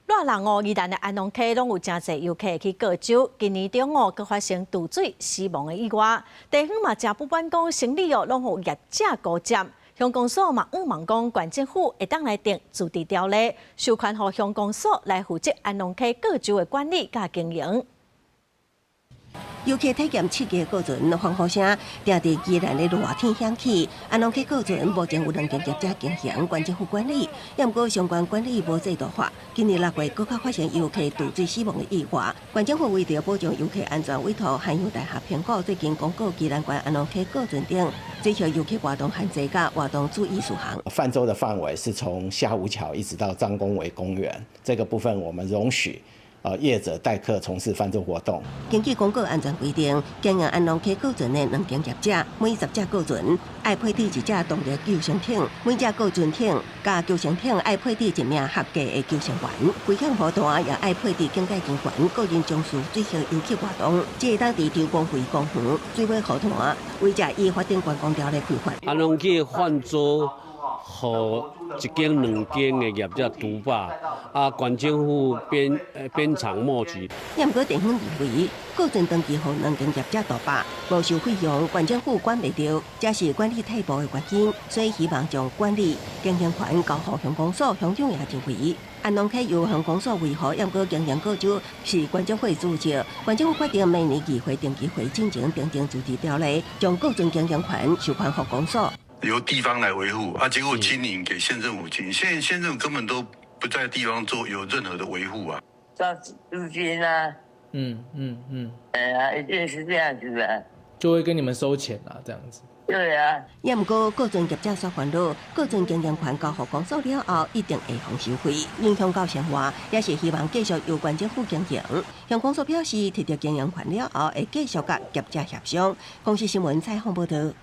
热人宜兰的安农溪拢有真侪游客去过酒。今年中佫发生渡水死亡的意外，地方嘛真不满讲行李拢有业者孤占。乡公所嘛望讲县政府会当来定驻地条例，授权予乡公所来负责安农溪过酒的管理甲经营。 游客体验7个过船，欢呼声定伫宜兰的热天响起。安农溪过船目前有2间业者经营，县政府管理，也毋过相关管理无制度化。今年6月，搁较发生游客渡水死亡的意外。县政府为着保障游客安全，委托汉阳大学评估最近公告宜兰县安农溪过船顶追求游客活动限制甲活动注意事项。泛舟的范围是从下武桥一直到张公维公园，这个部分我们容许。 业者代客从事泛舟活动。根据公告安全规定，经营安农溪过船的2间业者，每10只过船爱配置1只动力救生艇，每只过船艇加救生艇爱配置1名合格的救生员。危险河段也爱配置警戒警员，个人从事水上游客活动，只会当伫周公会公园、水尾河段，违者依法定观光条例规范。安农溪泛舟。 和1间、2间的业者督办，县政府鞭长莫及。也毋过地方认为，过船登记互2间业者督办，无收费用，县政府管袂着，这是管理退步的原因，所以希望将管理经营权交予乡公所，乡长也认为。 安农溪由乡公所维护，也毋过经营过酒是县政府的主责。县政府决定明年议会定期会进行订定驻地条例，将过船经营权授权予公所。 由地方来维护结果经营给县政府经营，现在县政府根本都不在地方做有任何的维护啊。交租金啊，一定是这样子的，就会跟你们收钱啊，这样子。对啊。也毋过，过船业者所烦恼，过船经营权交予公所了后，一定会放收费，影响到生活，也是希望继续由县政府经营。乡公所表示，摕到经营权了后，会继续甲业者协商。公视新闻采访报道。